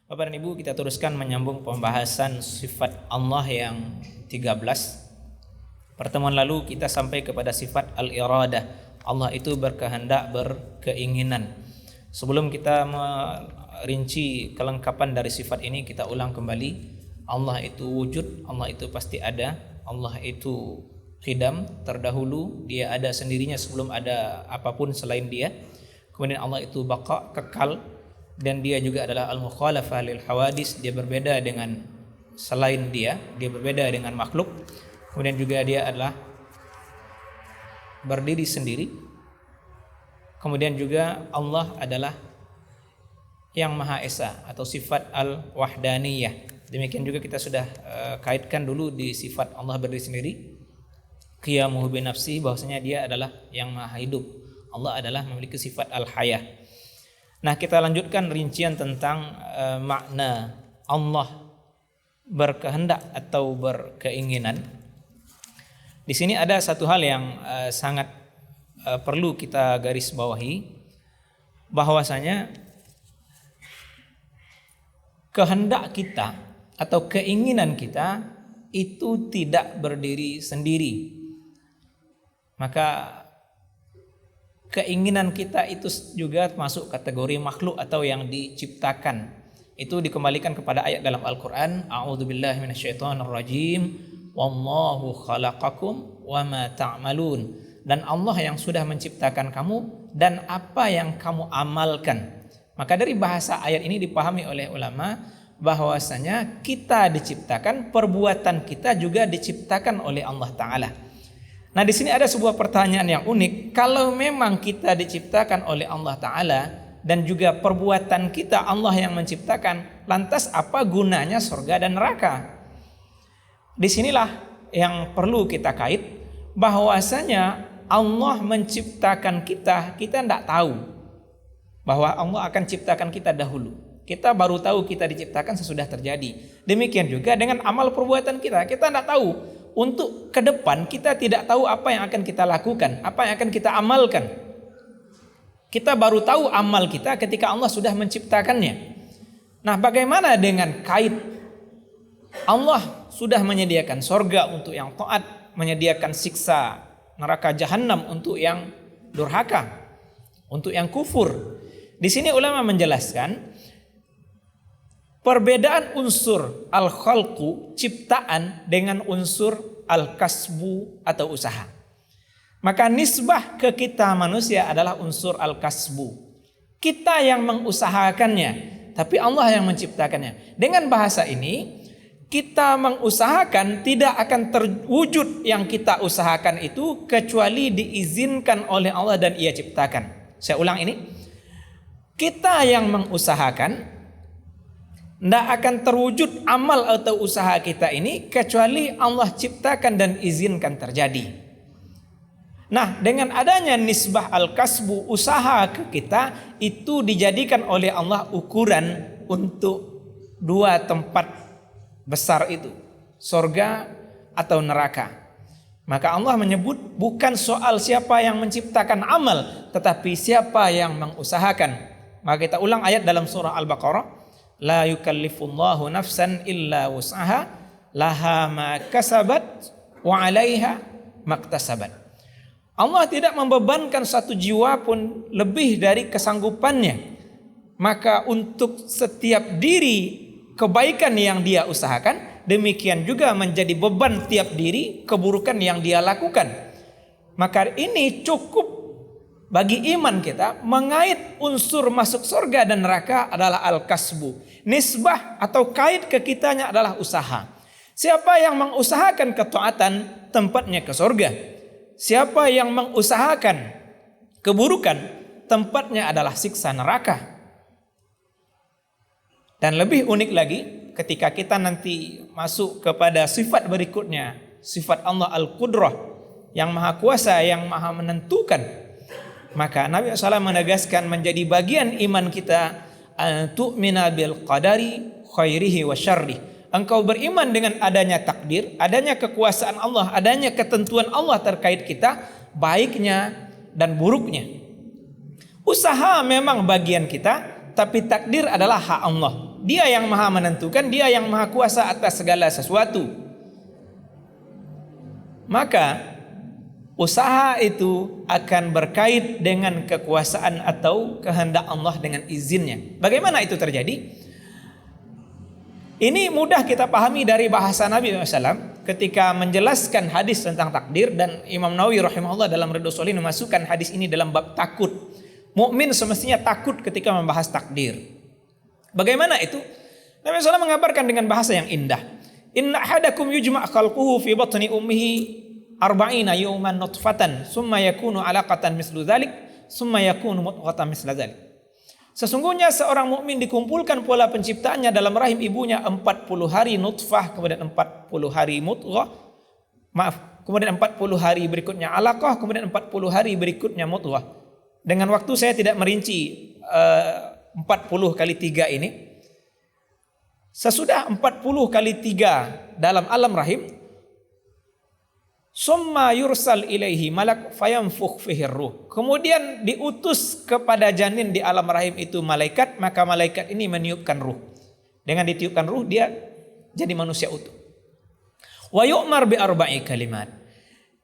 Bapak dan Ibu, kita teruskan menyambung pembahasan sifat Allah yang 13. Pertemuan lalu kita sampai kepada sifat al-iradah. Allah itu berkehendak, berkeinginan. Sebelum kita merinci kelengkapan dari sifat ini, kita ulang kembali. Allah itu wujud, Allah itu pasti ada, Allah itu qidam, terdahulu, dia ada sendirinya sebelum ada apapun selain dia. Kemudian Allah itu baqa, kekal, dan dia juga adalah al-mukhalafah lil hawadis, dia berbeda dengan selain dia berbeda dengan makhluk. Kemudian juga dia adalah berdiri sendiri. Kemudian juga Allah adalah yang Maha Esa atau sifat al-wahdaniyah. Demikian juga kita sudah kaitkan dulu di sifat Allah berdiri sendiri, qiyamuhu bi nafsihi, bahwasanya dia adalah yang Maha Hidup. Allah adalah memiliki sifat al-hayah. Nah, kita lanjutkan rincian tentang makna Allah berkehendak atau berkeinginan. Di sini ada satu hal yang sangat perlu kita garis bawahi, bahwasanya kehendak kita atau keinginan kita itu tidak berdiri sendiri. Maka keinginan kita itu juga masuk kategori makhluk atau yang diciptakan. Itu dikembalikan kepada ayat dalam Al-Quran, a'udzubillahi minasyaitonirrajim, wallahu khalaqakum wama ta'malun. Dan Allah yang sudah menciptakan kamu dan apa yang kamu amalkan. Maka dari bahasa ayat ini dipahami oleh ulama bahwasanya kita diciptakan, perbuatan kita juga diciptakan oleh Allah Ta'ala. Nah, di sini ada sebuah pertanyaan yang unik. Kalau memang kita diciptakan oleh Allah Ta'ala dan juga perbuatan kita Allah yang menciptakan, lantas apa gunanya surga dan neraka? Disinilah yang perlu kita kait, bahwasanya Allah menciptakan kita tidak tahu bahwa Allah akan ciptakan kita dahulu. Kita baru tahu kita diciptakan sesudah terjadi. Demikian juga dengan amal perbuatan kita tidak tahu. Untuk ke depan kita tidak tahu apa yang akan kita lakukan, apa yang akan kita amalkan. Kita baru tahu amal kita ketika Allah sudah menciptakannya. Nah, bagaimana dengan kait Allah sudah menyediakan sorga untuk yang taat, menyediakan siksa neraka jahanam untuk yang durhaka, untuk yang kufur. Di sini ulama menjelaskan perbedaan unsur al-khalqu, ciptaan, dengan unsur al-kasbu atau usaha. Maka nisbah ke kita manusia adalah unsur al-kasbu. Kita yang mengusahakannya, tapi Allah yang menciptakannya. Dengan bahasa ini, kita mengusahakan tidak akan terwujud yang kita usahakan itu kecuali diizinkan oleh Allah dan Ia ciptakan. Saya ulang ini. Kita yang mengusahakan, tidak akan terwujud amal atau usaha kita ini kecuali Allah ciptakan dan izinkan terjadi. Nah, dengan adanya nisbah al-kasbu, usaha ke kita, itu dijadikan oleh Allah ukuran untuk dua tempat besar itu, surga atau neraka. Maka Allah menyebut bukan soal siapa yang menciptakan amal, tetapi siapa yang mengusahakan. Maka kita ulang ayat dalam surah Al-Baqarah, la yukallifullahu nafsan illa wus'aha laha ma kasabat wa 'alaiha maktasabat. Allah tidak membebankan satu jiwa pun lebih dari kesanggupannya. Maka untuk setiap diri kebaikan yang dia usahakan, demikian juga menjadi beban tiap diri keburukan yang dia lakukan. Maka ini cukup bagi iman kita. Mengait unsur masuk surga dan neraka adalah al-kasbu. Nisbah atau kait ke kitanya adalah usaha. Siapa yang mengusahakan ketaatan, tempatnya ke surga. Siapa yang mengusahakan keburukan, tempatnya adalah siksa neraka. Dan lebih unik lagi, ketika kita nanti masuk kepada sifat berikutnya, sifat Allah al-Qudrah, yang maha kuasa, yang maha menentukan. Maka Nabi SAW menegaskan menjadi bagian iman kita, tu'mina bil qadari khairihi wa syarrih. Engkau beriman dengan adanya takdir, adanya kekuasaan Allah, adanya ketentuan Allah terkait kita, baiknya dan buruknya. Usaha memang bagian kita, tapi takdir adalah hak Allah. Dia yang maha menentukan, dia yang maha kuasa atas segala sesuatu. Maka usaha itu akan berkait dengan kekuasaan atau kehendak Allah dengan izinnya. Bagaimana itu terjadi? Ini mudah kita pahami dari bahasa Nabi SAW ketika menjelaskan hadis tentang takdir, dan Imam Nawawi rahimahullah dalam Riyadhus Shalihin memasukkan hadis ini dalam bab takut. Mukmin semestinya takut ketika membahas takdir. Bagaimana itu? Nabi SAW mengabarkan dengan bahasa yang indah. Inna ahadakum yujma' khalquhu fi batni ummihi arba'ina yawman nutfatan summa yakunu alaqatan mislu dzalik summa yakunu mudghatan misla dzalik. Sesungguhnya seorang mukmin dikumpulkan pola penciptaannya dalam rahim ibunya 40 hari nutfah, kemudian 40 hari mudghah, kemudian 40 hari berikutnya alaqah, kemudian 40 hari berikutnya mudghah. Dengan waktu saya tidak merinci 40 kali 3 ini. Sesudah 40 kali 3 dalam alam rahim, summa yursal ilaihi malak fayanfukh fihi ruh. Kemudian diutus kepada janin di alam rahim itu malaikat, maka malaikat ini meniupkan ruh. Dengan ditiupkan ruh dia jadi manusia utuh. Wa yu'mar bi arba'i kalimat.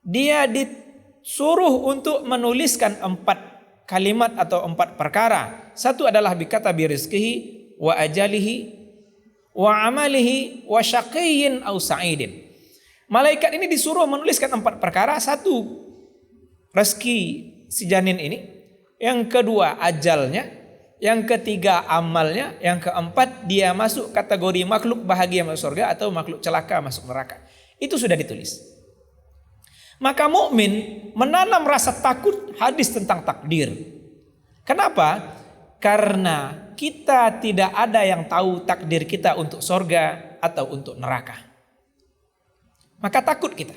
Dia disuruh untuk menuliskan 4 kalimat atau 4 perkara. Satu adalah bikatabi rizqihi wa ajalihi wa amalihi wa syaqiyyin aw sa'idin. Malaikat ini disuruh menuliskan 4 perkara. Satu, rezeki si janin ini. Yang kedua, ajalnya. Yang ketiga, amalnya. Yang keempat, dia masuk kategori makhluk bahagia masuk surga atau makhluk celaka masuk neraka. Itu sudah ditulis. Maka mukmin menanam rasa takut hadis tentang takdir. Kenapa? Karena kita tidak ada yang tahu takdir kita untuk surga atau untuk neraka. Maka takut kita.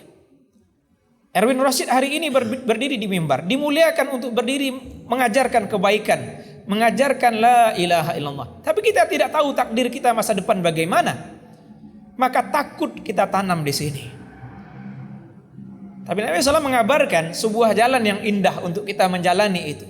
Erwin Rashid hari ini berdiri di mimbar, dimuliakan untuk berdiri mengajarkan kebaikan, mengajarkan la ilaha illallah. Tapi kita tidak tahu takdir kita masa depan bagaimana. Maka takut kita tanam di sini. Tapi Nabi SAW mengabarkan sebuah jalan yang indah untuk kita menjalani itu.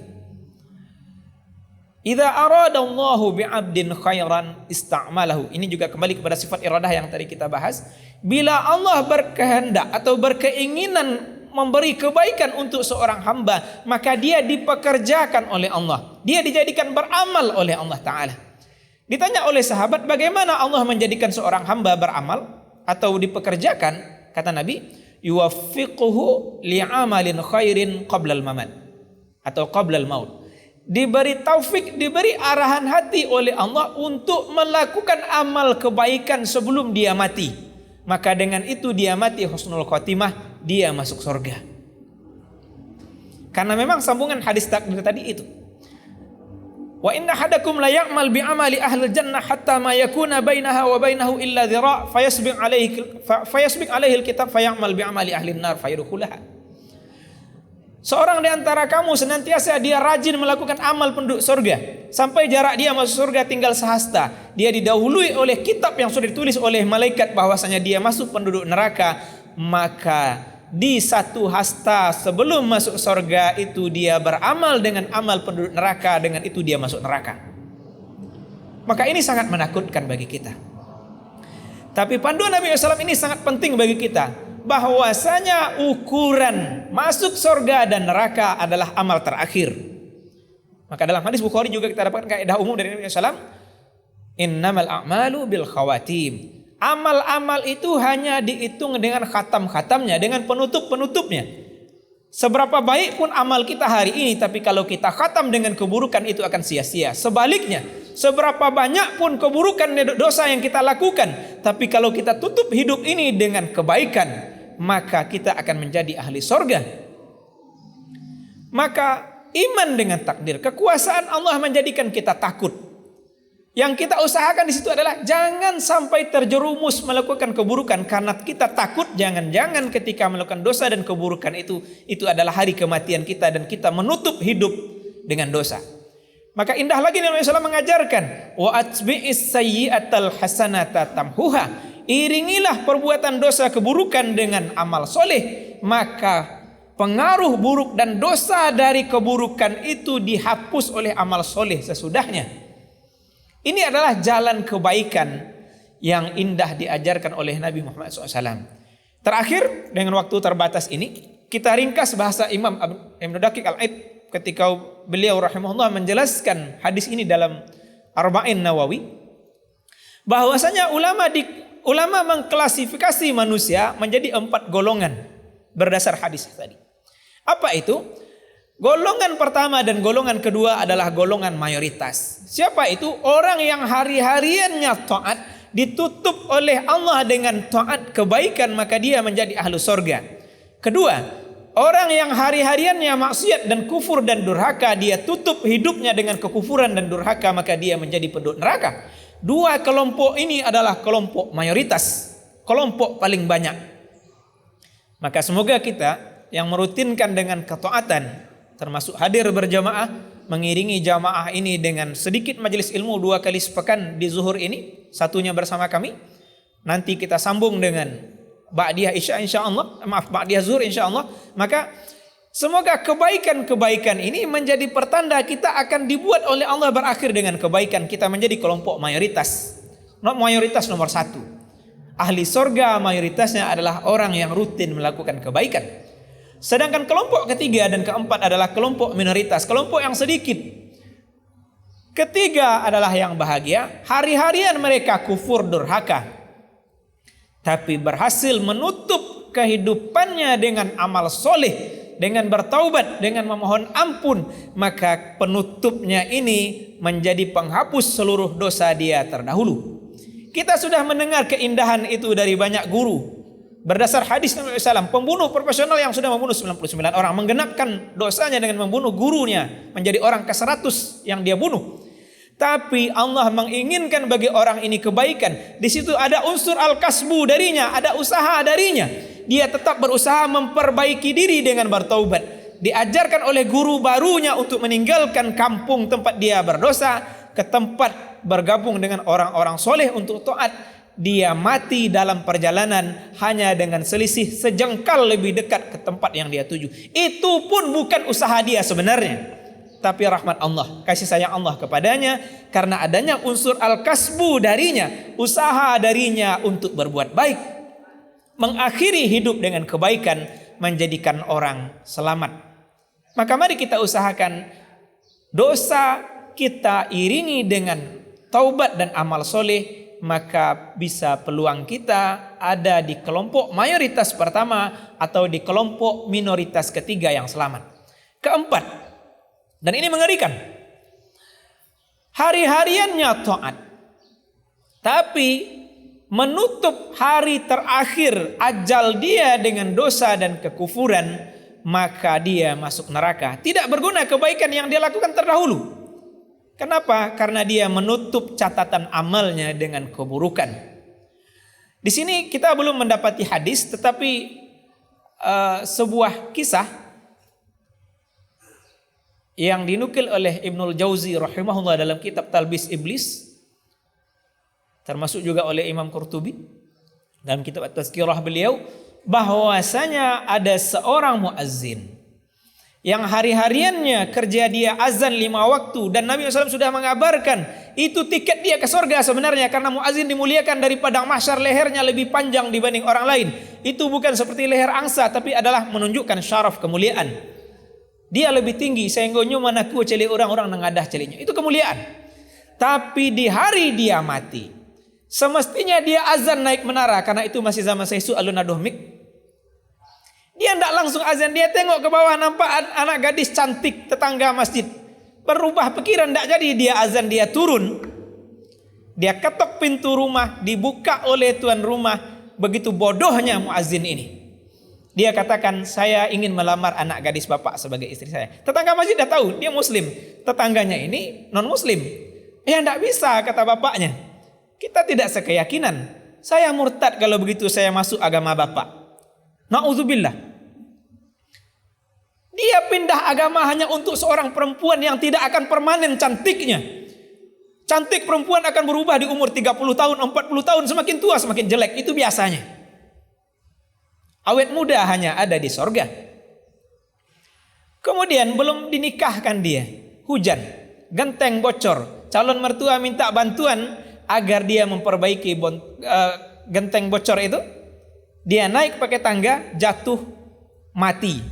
Idza aradallahu bi'abdin khairan ista'malahu. Ini juga kembali kepada sifat iradah yang tadi kita bahas. Bila Allah berkehendak atau berkeinginan memberi kebaikan untuk seorang hamba, maka dia dipekerjakan oleh Allah. Dia dijadikan beramal oleh Allah Ta'ala. Ditanya oleh sahabat, bagaimana Allah menjadikan seorang hamba beramal atau dipekerjakan? Kata Nabi, yuwaffiquhu li'amalin khairin qablal mamat atau qablal maut. Diberi taufik, diberi arahan hati oleh Allah untuk melakukan amal kebaikan sebelum dia mati. Maka dengan itu dia mati husnul khotimah, dia masuk surga. Karena memang sambungan hadis takdir tadi itu. Wa inna hadakum la ya'mal bi amali ahli jannah hatta ma yakuna bainaha wa bainahu illa dhira' fayasbiq alaihi alkitab fayamal bi amali ahli an-nar fayadkhulaha. Seorang di antara kamu senantiasa dia rajin melakukan amal penduduk surga sampai jarak dia masuk surga tinggal sehasta. Dia didahului oleh kitab yang sudah ditulis oleh malaikat bahwasanya dia masuk penduduk neraka. Maka di satu hasta sebelum masuk surga itu dia beramal dengan amal penduduk neraka, dengan itu dia masuk neraka. Maka ini sangat menakutkan bagi kita. Tapi panduan Nabi SAW ini sangat penting bagi kita. Bahwasanya ukuran masuk surga dan neraka adalah amal terakhir. Maka dalam hadis Bukhari juga kita dapatkan kaidah umum dari Nabi SAW. Innamal a'malu bil khawatim. Amal-amal itu hanya dihitung dengan khatam-khatamnya, dengan penutup-penutupnya. Seberapa baik pun amal kita hari ini, tapi kalau kita khatam dengan keburukan itu akan sia-sia. Sebaliknya, seberapa banyak pun keburukan dosa yang kita lakukan, tapi kalau kita tutup hidup ini dengan kebaikan, maka kita akan menjadi ahli surga. Maka iman dengan takdir, kekuasaan Allah menjadikan kita takut. Yang kita usahakan di situ adalah jangan sampai terjerumus melakukan keburukan, karena kita takut jangan-jangan ketika melakukan dosa dan keburukan itu adalah hari kematian kita dan kita menutup hidup dengan dosa. Maka indah lagi Nabi SAW mengajarkan, wa atbi'is sayyi'atal hasanata tamhuha. Iringilah perbuatan dosa keburukan dengan amal soleh, maka pengaruh buruk dan dosa dari keburukan itu dihapus oleh amal soleh sesudahnya. Ini adalah jalan kebaikan yang indah diajarkan oleh Nabi Muhammad SAW. Terakhir, dengan waktu terbatas ini, kita ringkas bahasa Imam Ibnu Daqiq Al-Aid ketika beliau rahimahullah menjelaskan hadis ini dalam Arba'in Nawawi, bahwasanya ulama mengklasifikasi manusia menjadi 4 golongan berdasar hadis tadi. Apa itu? Golongan pertama dan golongan kedua adalah golongan mayoritas. Siapa itu? Orang yang hari-hariannya taat, ditutup oleh Allah dengan taat kebaikan, maka dia menjadi ahlu surga. Kedua, orang yang hari-hariannya maksiat dan kufur dan durhaka, dia tutup hidupnya dengan kekufuran dan durhaka, maka dia menjadi penduduk neraka. Dua kelompok ini adalah kelompok mayoritas, kelompok paling banyak. Maka semoga kita yang merutinkan dengan ketaatan, termasuk hadir berjamaah, mengiringi jamaah ini dengan sedikit majelis ilmu 2 kali sepekan di zuhur ini, satunya bersama kami. Nanti kita sambung dengan ba'diyah isya insyaallah, ba'diyah zuhur insyaallah. Maka semoga kebaikan-kebaikan ini menjadi pertanda kita akan dibuat oleh Allah berakhir dengan kebaikan. Kita menjadi kelompok mayoritas. Mayoritas nomor 1. Ahli surga mayoritasnya adalah orang yang rutin melakukan kebaikan. Sedangkan kelompok ketiga dan keempat adalah kelompok minoritas, kelompok yang sedikit. Ketiga adalah yang bahagia, hari-harian mereka kufur durhaka, tapi berhasil menutup kehidupannya dengan amal soleh, dengan bertaubat, dengan memohon ampun, maka penutupnya ini menjadi penghapus seluruh dosa dia terdahulu. Kita sudah mendengar keindahan itu dari banyak guru. Berdasar hadis Nabi SAW, pembunuh profesional yang sudah membunuh 99 orang menggenapkan dosanya dengan membunuh gurunya menjadi orang ke-100 yang dia bunuh. Tapi Allah menginginkan bagi orang ini kebaikan. Di situ ada unsur al-kasbu darinya, ada usaha darinya. Dia tetap berusaha memperbaiki diri dengan bertaubat. Diajarkan oleh guru barunya untuk meninggalkan kampung tempat dia berdosa, ke tempat bergabung dengan orang-orang soleh untuk taat. Dia mati dalam perjalanan hanya dengan selisih sejengkal lebih dekat ke tempat yang dia tuju. Itu pun bukan usaha dia sebenarnya, tapi rahmat Allah, kasih sayang Allah kepadanya, karena adanya unsur al-kasbu darinya, usaha darinya untuk berbuat baik, mengakhiri hidup dengan kebaikan, menjadikan orang selamat. Maka mari kita usahakan dosa kita iringi dengan taubat dan amal soleh, maka bisa peluang kita ada di kelompok mayoritas pertama atau di kelompok minoritas ketiga yang selamat. Keempat, dan ini mengerikan, hari-hariannya taat, tapi menutup hari terakhir ajal dia dengan dosa dan kekufuran, maka dia masuk neraka. Tidak berguna kebaikan yang dia lakukan terdahulu. Kenapa? Karena dia menutup catatan amalnya dengan keburukan. Di sini kita belum mendapati hadis, tetapi sebuah kisah yang dinukil oleh Ibnul Jauzi rahimahullah dalam kitab Talbis Iblis, termasuk juga oleh Imam Qurtubi dalam kitab At-Tazkirah beliau, bahwasanya ada seorang muazzin yang hari-hariannya kerja dia azan 5 waktu, dan Nabi SAW sudah mengabarkan itu tiket dia ke surga sebenarnya, karena muazzin dimuliakan dari padang mahsyar, lehernya lebih panjang dibanding orang lain. Itu bukan seperti leher angsa, tapi adalah menunjukkan syaraf kemuliaan. Dia lebih tinggi sehingga manaku celi orang-orang nengadah celinya. Itu kemuliaan. Tapi di hari dia mati, semestinya dia azan naik menara, karena itu masih zaman Saisu alun-aduh mik. Dia tidak langsung azan, dia tengok ke bawah, nampak anak gadis cantik tetangga masjid. Berubah pikiran, tidak jadi dia azan, dia turun. Dia ketok pintu rumah, dibuka oleh tuan rumah. Begitu bodohnya muazzin ini. Dia katakan, saya ingin melamar anak gadis bapak sebagai istri saya. Tetangga masjid dah tahu, dia muslim. Tetangganya ini non muslim. Ya tidak bisa, kata bapaknya. Kita tidak sekeyakinan. Saya murtad kalau begitu saya masuk agama bapak. Na'udzubillah. Dia pindah agama hanya untuk seorang perempuan yang tidak akan permanen cantiknya. Cantik perempuan akan berubah di umur 30 tahun, 40 tahun, semakin tua semakin jelek, itu biasanya. Awet muda hanya ada di sorga. Kemudian belum dinikahkan dia, hujan, genteng bocor, calon mertua minta bantuan agar dia memperbaiki genteng bocor itu, dia naik pakai tangga, jatuh, mati.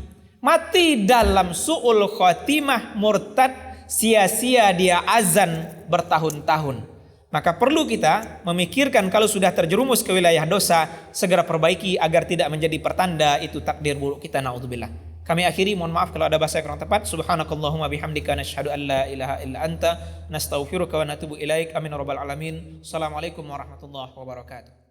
Mati dalam su'ul khotimah, murtad, sia-sia dia azan bertahun-tahun. Maka perlu kita memikirkan kalau sudah terjerumus ke wilayah dosa, segera perbaiki agar tidak menjadi pertanda itu takdir buruk kita, naudzubillah. Kami akhiri, mohon maaf kalau ada bahasa yang kurang tepat. Subhanakallahumma bihamdika nasyhadu an la ilaha illa anta nastaghfiruka wa natubu ilaik. Amin ya rabbal alamin. Assalamualaikum warahmatullahi wabarakatuh.